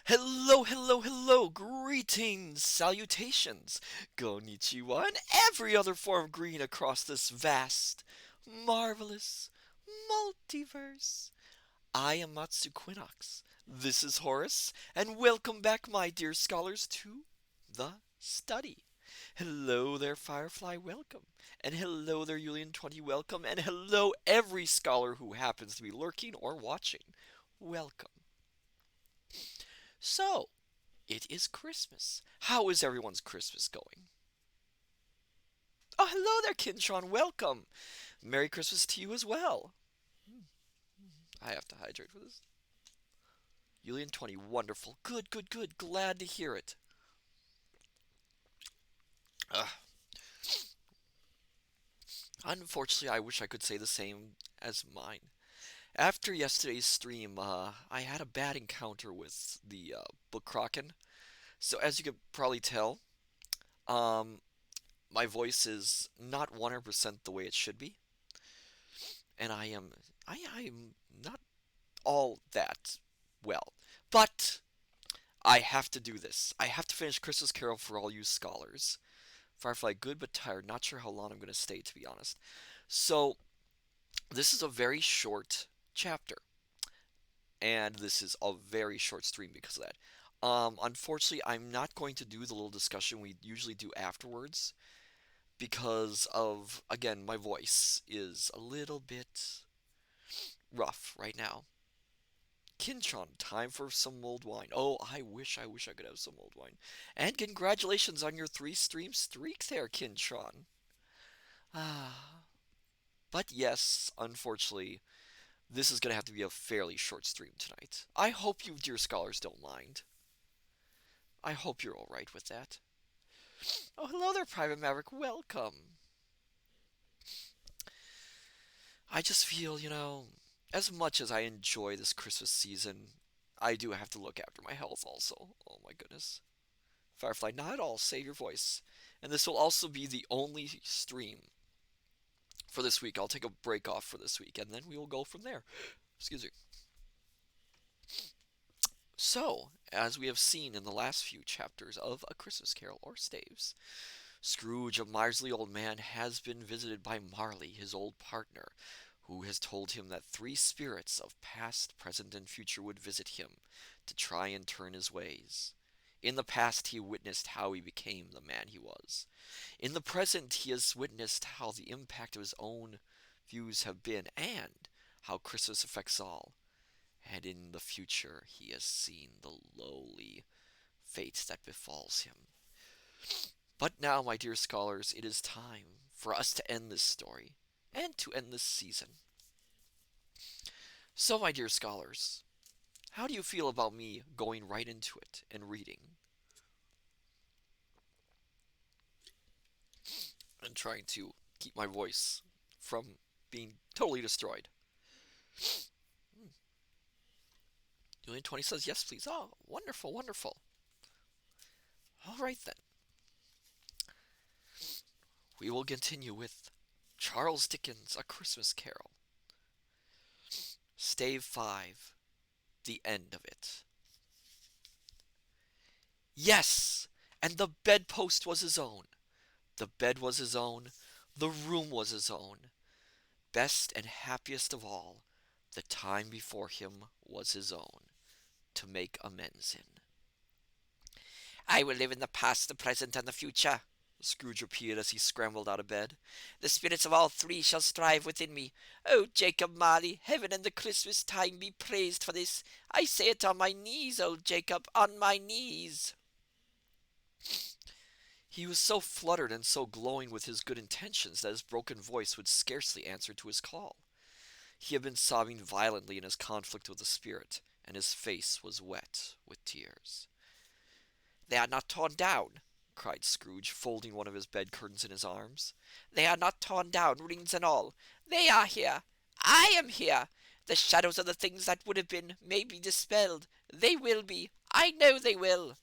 Hello, hello, hello, greetings, salutations, konnichiwa, and every other form of green across this vast, marvelous multiverse. I am Matsu Quinox. This is Horace, and welcome back, my dear scholars, to the study. Hello there, Firefly, welcome. And hello there, Julian 20, welcome. And hello, every scholar who happens to be lurking or watching. Welcome. So, it is Christmas. How is everyone's Christmas going? Oh, hello there, Kinshon. Welcome. Merry Christmas to you as well. I have to hydrate for this. Julian 20, wonderful. Good, good, good. Glad to hear it. Ugh. Unfortunately, I wish I could say the same as mine. After yesterday's stream, I had a bad encounter with the Book Kraken. So, as you could probably tell, um, my voice is not 100% the way it should be. And I am not all that well. But I have to do this. I have to finish Christmas Carol for all you scholars. Firefly, good but tired. Not sure how long I'm going to stay, to be honest. So, this is a very short chapter. And this is a very short stream because of that. Unfortunately, I'm not going to do the little discussion we usually do afterwards because of, again, my voice is a little bit rough right now. Kinchon, time for some mulled wine. Oh, I wish I could have some mulled wine. And congratulations on your 3 stream streak there, Kinchon. Ah, but yes, unfortunately, this is going to have to be a fairly short stream tonight. I hope you, dear scholars, don't mind. I hope you're all right with that. Oh, hello there, Private Maverick. Welcome. I just feel, as much as I enjoy this Christmas season, I do have to look after my health also. Oh my goodness. Firefly, not at all. Save your voice. And this will also be the only stream for this week. I'll take a break off for this week, and then we will go from there. Excuse me. So, as we have seen in the last few chapters of A Christmas Carol or Staves, Scrooge, a miserly old man, has been visited by Marley, his old partner, who has told him that 3 spirits of past, present, and future would visit him to try and turn his ways. In the past, he witnessed how he became the man he was. In the present, he has witnessed how the impact of his own views have been, and how Christmas affects all. And in the future, he has seen the lowly fate that befalls him. But now, my dear scholars, it is time for us to end this story and to end this season. So, my dear scholars, how do you feel about me going right into it and reading and trying to keep my voice from being totally destroyed? Julian 20 says, yes, please. Oh, wonderful, wonderful. All right, then. We will continue with Charles Dickens' A Christmas Carol. Stave 5, the end of it. Yes! And the bedpost was his own. The bed was his own. The room was his own. Best and happiest of all, the time before him was his own, to make amends in. I will live in the past, the present, and the future, Scrooge repeated as he scrambled out of bed. The spirits of all 3 shall strive within me. Oh, Jacob Marley, heaven and the Christmas time be praised for this. I say it on my knees, old Jacob, on my knees. He was so fluttered and so glowing with his good intentions that his broken voice would scarcely answer to his call. He had been sobbing violently in his conflict with the spirit, and his face was wet with tears. They are not torn down, cried Scrooge, folding one of his bed curtains in his arms. They are not torn down, rings and all. They are here. I am here. The shadows of the things that would have been may be dispelled. They will be. I know they will.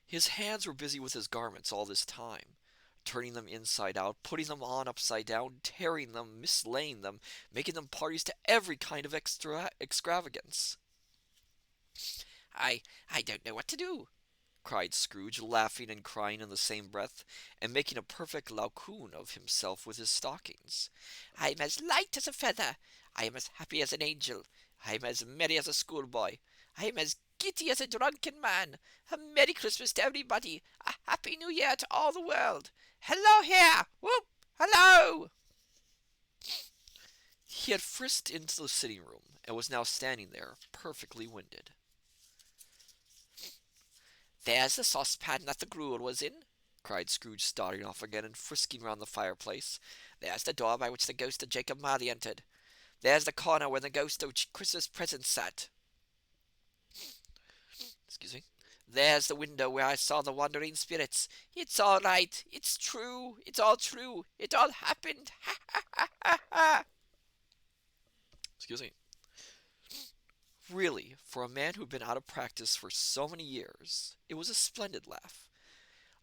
His hands were busy with his garments all this time, turning them inside out, putting them on upside down, tearing them, mislaying them, making them parties to every kind of extravagance. I I don't know what to do, cried Scrooge, laughing and crying in the same breath, and making a perfect loukoon of himself with his stockings. I am as light as a feather. I am as happy as an angel. I am as merry as a schoolboy. I am as giddy as a drunken man. A Merry Christmas to everybody. A Happy New Year to all the world. Hello here! Whoop! Hello! He had frisked into the sitting room, and was now standing there, perfectly winded. There's the saucepan that the gruel was in, cried Scrooge, starting off again and frisking round the fireplace. There's the door by which the ghost of Jacob Marley entered. There's the corner where the ghost of Christmas present sat. Excuse me. There's the window where I saw the wandering spirits. It's all right. It's true. It's all true. It all happened. Ha ha ha ha ha. Excuse me. Really, for a man who'd been out of practice for so many years, it was a splendid laugh.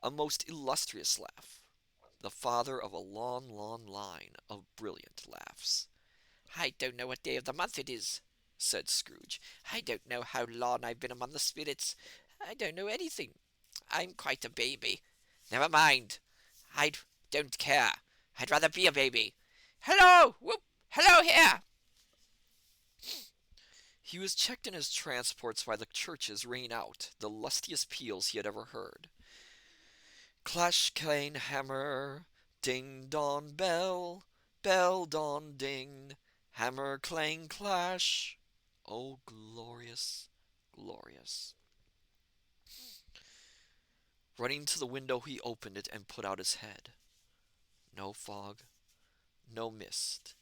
A most illustrious laugh. The father of a long, long line of brilliant laughs. I don't know what day of the month it is, said Scrooge. I don't know how long I've been among the spirits. I don't know anything. I'm quite a baby. Never mind. I don't care. I'd rather be a baby. Hello! Whoop! Hello here! He was checked in his transports by the churches ringing out the lustiest peals he had ever heard. Clash, clang, hammer, ding, don, bell, bell, don, ding, hammer, clang, clash. Oh, glorious, glorious. Running to the window, he opened it and put out his head. No fog, no mist.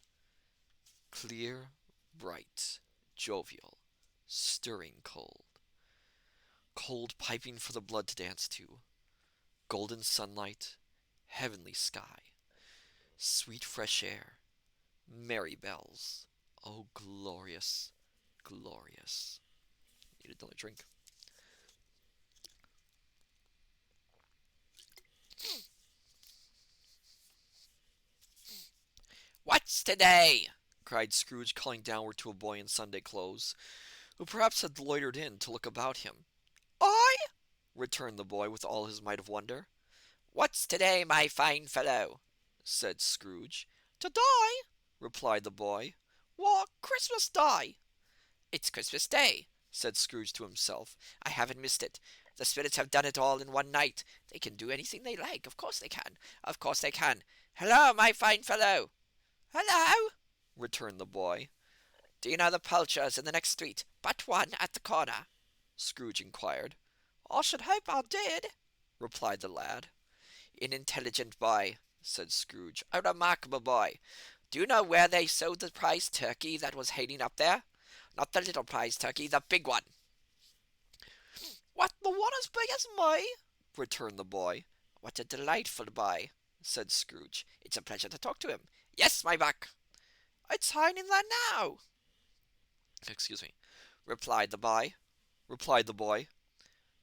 Clear, bright, jovial, stirring cold. Cold piping for the blood to dance to. Golden sunlight, heavenly sky, sweet fresh air, merry bells. Oh, glorious, glorious. Need another drink. What's today? Cried Scrooge, calling downward to a boy in Sunday clothes, who perhaps had loitered in to look about him. I? Returned the boy with all his might of wonder. What's today, my fine fellow? Said Scrooge. To-day? Replied the boy. What, Christmas Day? It's Christmas Day, said Scrooge to himself. I haven't missed it. The spirits have done it all in one night. They can do anything they like. Of course they can. Of course they can. Hello, my fine fellow. Hello, returned the boy. Do you know the poulterers in the next street, but one at the corner? Scrooge inquired. I should hope I did, replied the lad. An intelligent boy, said Scrooge. A remarkable boy. Do you know where they sold the prize turkey that was hanging up there? Not the little prize turkey, the big one. What, the one as big as me? Returned the boy. What a delightful boy, said Scrooge. It's a pleasure to talk to him. Yes, my buck. It's hanging there now. Excuse me, replied the boy.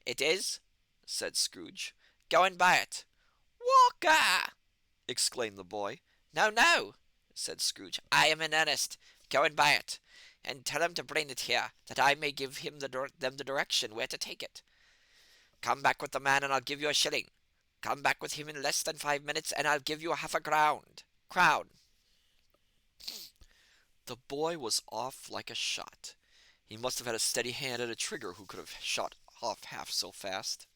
It is, said Scrooge. Go and buy it. Walker! Exclaimed the boy. No, no, said Scrooge. I am in earnest. Go and buy it, and tell him to bring it here, that I may give him them the direction where to take it. Come back with the man, and I'll give you a shilling. Come back with him in less than 5 minutes, and I'll give you half a crown. The boy was off like a shot. He must have had a steady hand at a trigger who could have shot off half so fast.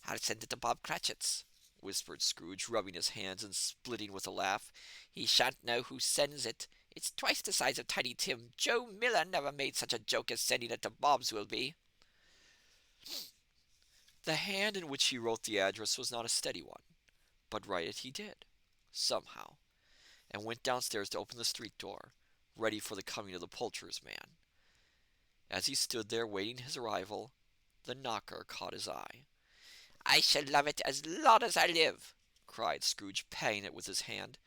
I'll send it to Bob Cratchit's, whispered Scrooge, rubbing his hands and splitting with a laugh. He shan't know who sends it. It's twice the size of Tiny Tim. Joe Miller never made such a joke as sending it to Bob's will be. The hand in which he wrote the address was not a steady one, but write it he did, somehow, and went downstairs to open the street door, ready for the coming of the poulterer's man. As he stood there waiting his arrival, the knocker caught his eye. I shall love it as long as I live, cried Scrooge, patting it with his hand.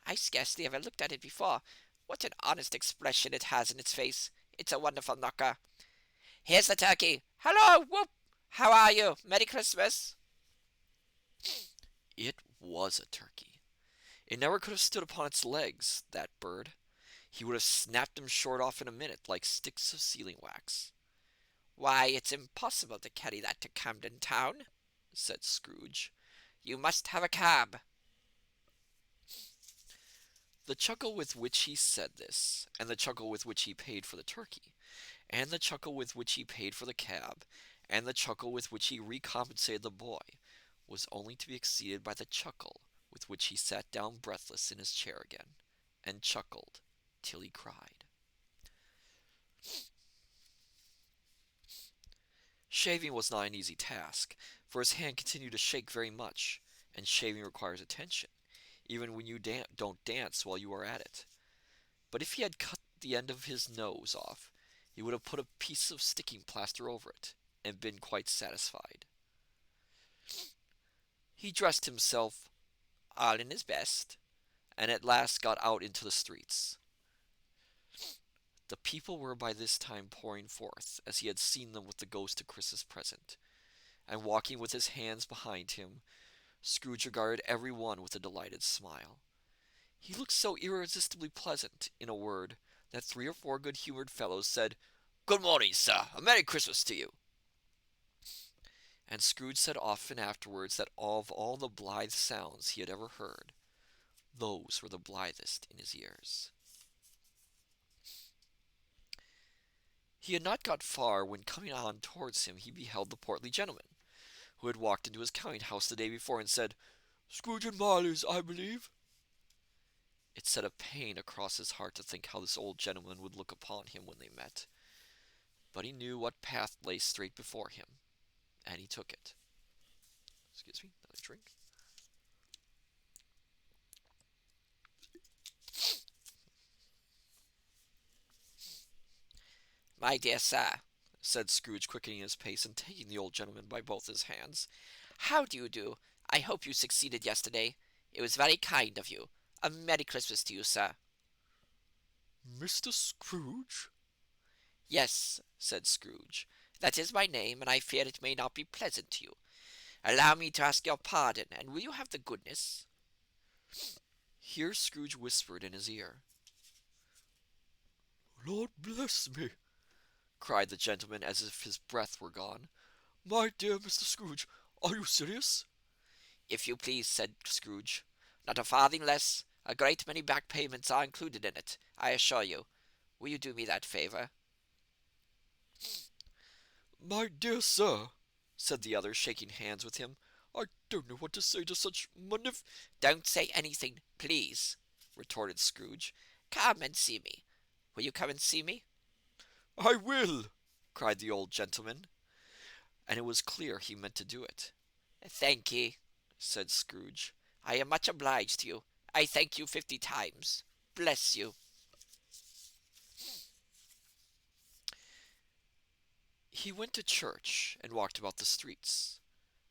I scarcely ever looked at it before. What an honest expression it has in its face. It's a wonderful knocker. Here's the turkey. Hello, whoop! How are you? Merry Christmas. It was a turkey. It never could have stood upon its legs, that bird. He would have snapped them short off in a minute, like sticks of sealing wax. "Why, it's impossible to carry that to Camden Town," said Scrooge. "You must have a cab." The chuckle with which he said this, and the chuckle with which he paid for the turkey, and the chuckle with which he paid for the cab, and the chuckle with which he recompensated the boy, was only to be exceeded by the chuckle with which he sat down breathless in his chair again, and chuckled till he cried. Shaving was not an easy task, for his hand continued to shake very much, and shaving requires attention, even when you don't dance while you are at it. But if he had cut the end of his nose off, he would have put a piece of sticking plaster over it, and been quite satisfied. He dressed himself all in his best, and at last got out into the streets. The people were by this time pouring forth, as he had seen them with the ghost of Christmas present, and walking with his hands behind him, Scrooge regarded every one with a delighted smile. He looked so irresistibly pleasant, in a word, that 3 or 4 good-humored fellows said, "Good morning, sir! A Merry Christmas to you!" And Scrooge said often afterwards that of all the blithe sounds he had ever heard, those were the blithest in his ears. He had not got far when coming on towards him he beheld the portly gentleman, who had walked into his counting-house the day before and said, "Scrooge and Marley's, I believe." It set a pain across his heart to think how this old gentleman would look upon him when they met, but he knew what path lay straight before him, and he took it. Excuse me, another drink. "My dear sir," said Scrooge, quickening his pace and taking the old gentleman by both his hands, "how do you do? I hope you succeeded yesterday. It was very kind of you. A Merry Christmas to you, sir." "Mr. Scrooge?" "Yes," said Scrooge. "That is my name, and I fear it may not be pleasant to you. Allow me to ask your pardon, and will you have the goodness—" Here Scrooge whispered in his ear. "Lord bless me!" cried the gentleman, as if his breath were gone. "My dear Mr. Scrooge, are you serious?" "If you please," said Scrooge. "Not a farthing less. A great many back payments are included in it, I assure you. Will you do me that favor?" "My dear sir," said the other, shaking hands with him, "I don't know what to say to such "Don't say anything, please," retorted Scrooge. "Come and see me. Will you come and see me?" "I will!" cried the old gentleman, and it was clear he meant to do it. "Thank ye," said Scrooge. "I am much obliged to you. I thank you 50 times. Bless you." He went to church, and walked about the streets,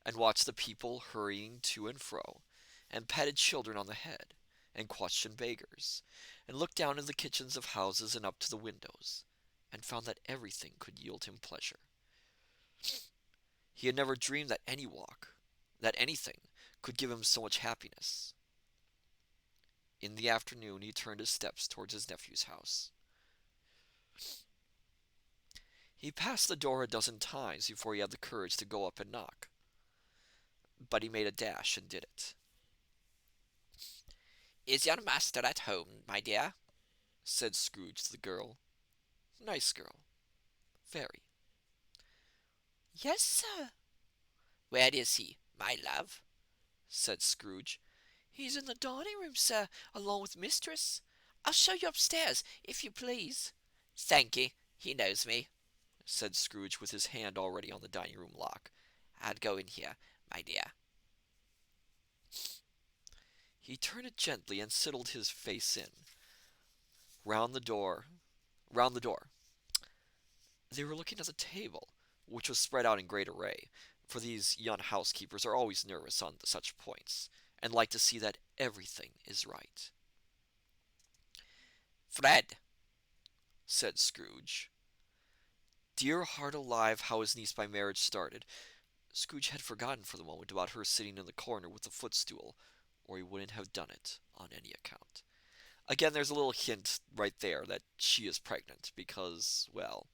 and watched the people hurrying to and fro, and patted children on the head, and questioned beggars, and looked down into the kitchens of houses and up to the windows, and found that everything could yield him pleasure. He had never dreamed that any walk, that anything, could give him so much happiness. In the afternoon he turned his steps towards his nephew's house. He passed the door a dozen times before he had the courage to go up and knock, but he made a dash and did it. "Is your master at home, my dear?" said Scrooge to the girl. Nice girl. Very. "Yes, sir." "Where is he, my love?" said Scrooge. "He's in the dining room, sir, along with mistress. I'll show you upstairs, if you please." "Thank'ee. He knows me," said Scrooge, with his hand already on the dining room lock. "I'll go in here, my dear." He turned it gently and settled his face in. Round the door. Round the door. They were looking at the table, which was spread out in great array, for these young housekeepers are always nervous on such points, and like to see that everything is right. "Fred," said Scrooge. Dear heart alive, how his niece by marriage started! Scrooge had forgotten for the moment about her sitting in the corner with the footstool, or he wouldn't have done it on any account. Again, there's a little hint right there that she is pregnant, because, well,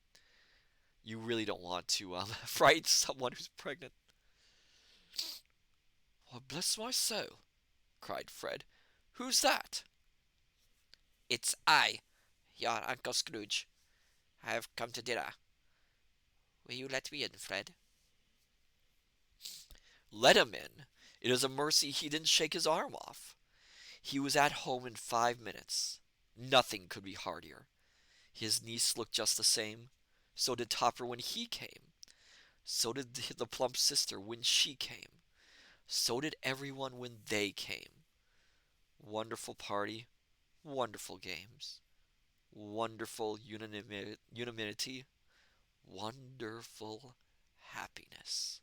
You really don't want to frighten someone who's pregnant. Why, bless my soul, cried Fred. Who's that? It's I, your Uncle Scrooge. I have come to dinner. Will you let me in, Fred? Let him in. It is a mercy he didn't shake his arm off. He was at home in 5 minutes. Nothing could be heartier. His niece looked just the same. So did Topper when he came. So did the plump sister when she came. So did everyone when they came. Wonderful party, wonderful games, wonderful unanimity, wonderful happiness.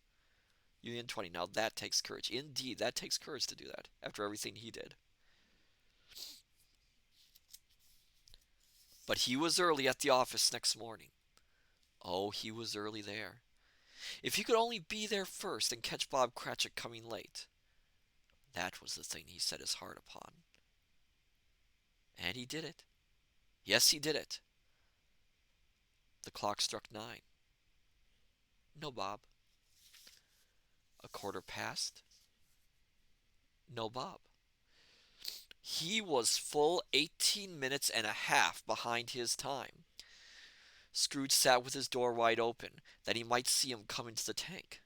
Union 20. Now that takes courage. Indeed, that takes courage to do that after everything he did. But he was early at the office next morning. Oh, he was early there. If he could only be there first and catch Bob Cratchit coming late. That was the thing he set his heart upon. And he did it. Yes, he did it. The clock struck 9. No Bob. A quarter past. No Bob. He was full 18 minutes and a half behind his time. Scrooge sat with his door wide open, that he might see him come into the tank.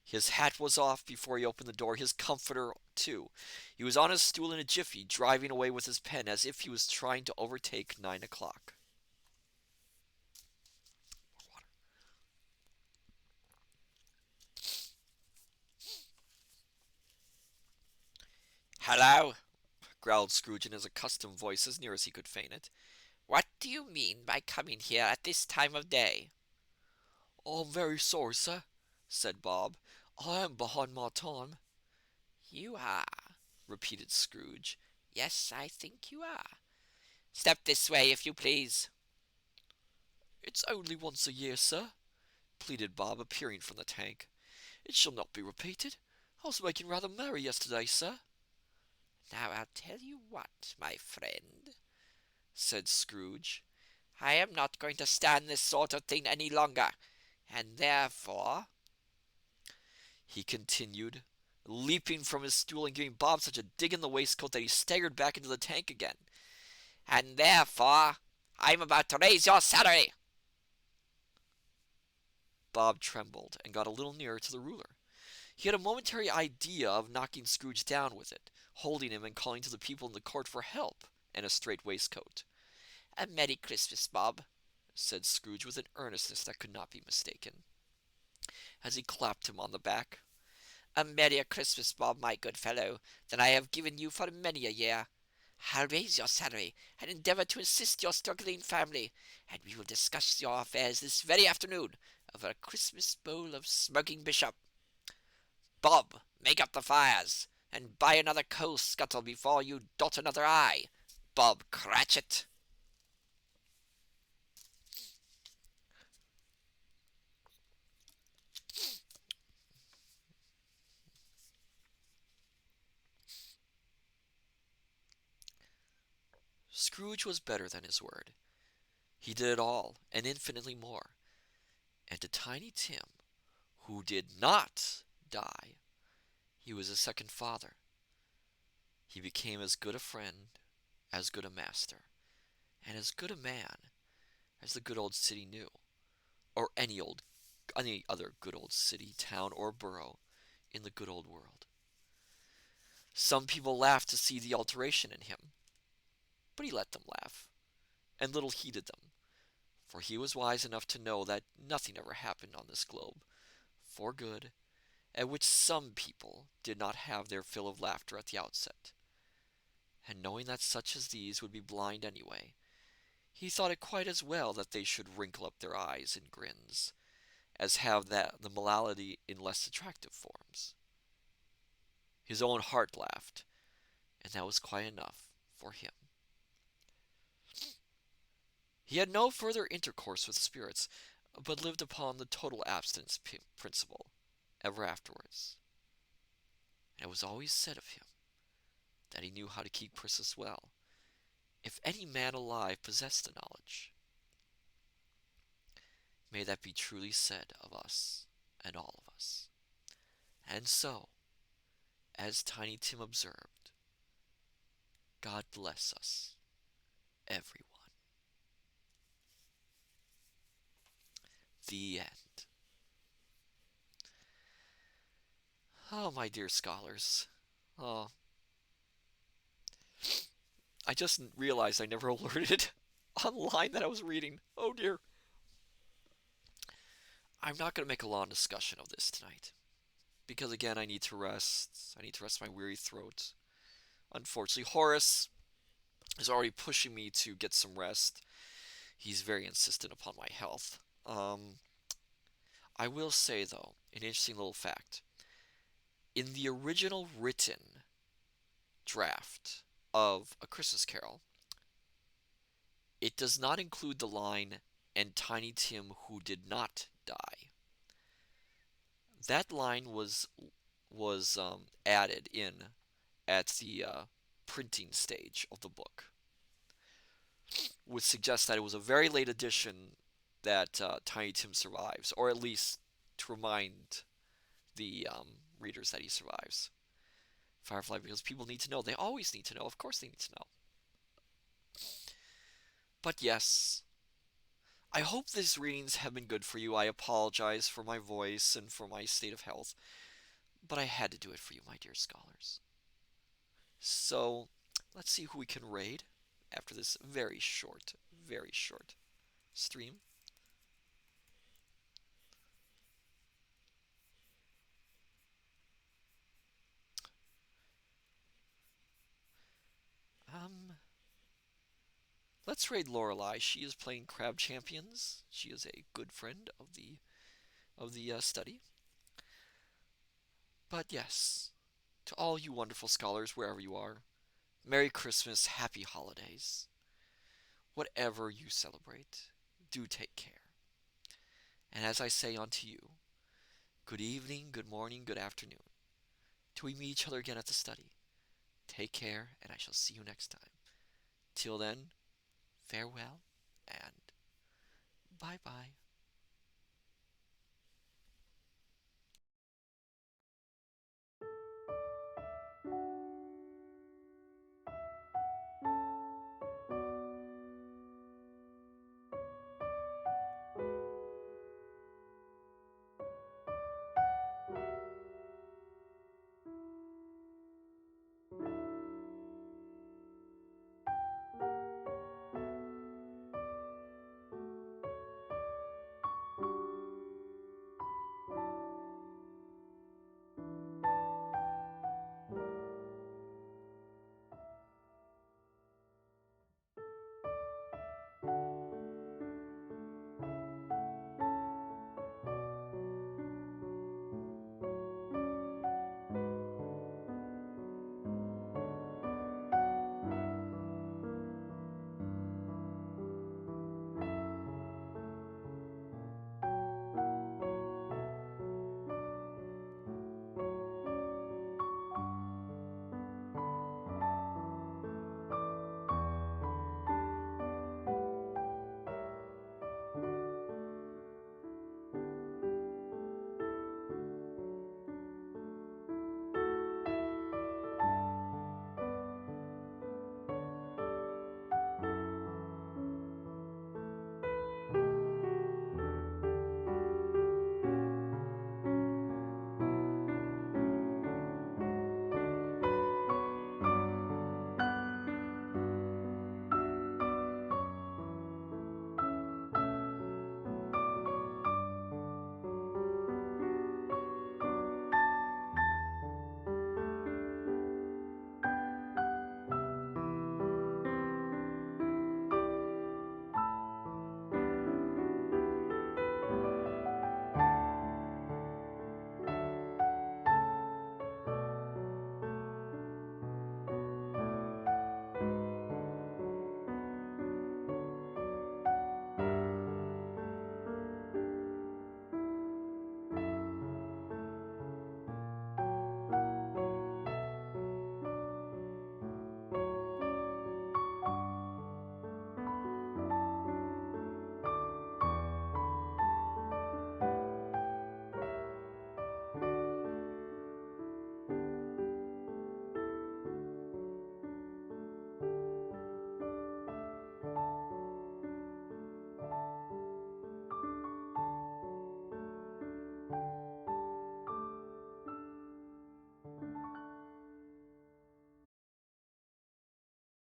His hat was off before he opened the door, his comforter too. He was on his stool in a jiffy, driving away with his pen as if he was trying to overtake 9 o'clock. Hello, Growled Scrooge in his accustomed voice as near as he could feign it. what do you mean by coming here at this time of day? I'm very sorry, sir, said Bob. I am behind my time. You are, repeated Scrooge. Yes, I think you are. Step this way, if you please. It's only once a year, sir, pleaded Bob, appearing from the tank. It shall not be repeated. I was making rather merry yesterday, sir. Now I'll tell you what, my friend, said Scrooge. I am not going to stand this sort of thing any longer, and therefore, he continued, leaping from his stool and giving Bob such a dig in the waistcoat that he staggered back into the tank again. And therefore, I'm about to raise your salary. Bob trembled and got a little nearer to the ruler. He had a momentary idea of knocking Scrooge down with it, holding him and calling to the people in the court for help and a straight waistcoat. A Merry Christmas, Bob, said Scrooge with an earnestness that could not be mistaken, as he clapped him on the back. A merrier Christmas, Bob, my good fellow, than I have given you for many a year. I'll raise your salary, and endeavour to assist your struggling family, and we will discuss your affairs this very afternoon over a Christmas bowl of smoking bishop. Bob, make up the fires, and buy another coal scuttle before you dot another I. Bob Cratchit. Scrooge was better than his word. He did it all, and infinitely more. And to Tiny Tim, who did not die, he was a second father. He became as good a friend, as good a master, and as good a man as the good old city knew, or any other good old city, town, or borough in the good old world. Some people laughed to see the alteration in him, but he let them laugh, and little heeded them, for he was wise enough to know that nothing ever happened on this globe for good, at which some people did not have their fill of laughter at the outset. And knowing that such as these would be blind anyway, he thought it quite as well that they should wrinkle up their eyes in grins, as have the malady in less attractive forms. His own heart laughed, and that was quite enough for him. He had no further intercourse with spirits, but lived upon the total abstinence principle ever afterwards. And it was always said of him that he knew how to keep Persis well, if any man alive possessed the knowledge. May that be truly said of us and all of us. And so, as Tiny Tim observed, God bless us, everyone. The end. Oh, my dear scholars. Oh, I just realized I never alerted online that I was reading. Oh dear. I'm not going to make a long discussion of this tonight. Because again, I need to rest. I need to rest my weary throat. Unfortunately, Horace is already pushing me to get some rest. He's very insistent upon my health. I will say, though, an interesting little fact. In the original written draft of A Christmas Carol, it does not include the line, and Tiny Tim who did not die. That line was added in at the printing stage of the book, which suggests that it was a very late addition that Tiny Tim survives, or at least to remind the readers that he survives. Firefly, because people need to know. They always need to know. Of course, they need to know. But yes, I hope these readings have been good for you. I apologize for my voice and for my state of health, but I had to do it for you, my dear scholars. So, let's see who we can raid after this very short stream. Um, let's raid Lorelei. She is playing Crab Champions. She is a good friend of the study. But yes, to all you wonderful scholars wherever you are, Merry Christmas, Happy Holidays. Whatever you celebrate, do take care. And as I say unto you, good evening, good morning, good afternoon. Till we meet each other again at the study. Take care, and I shall see you next time. Till then, farewell and bye bye.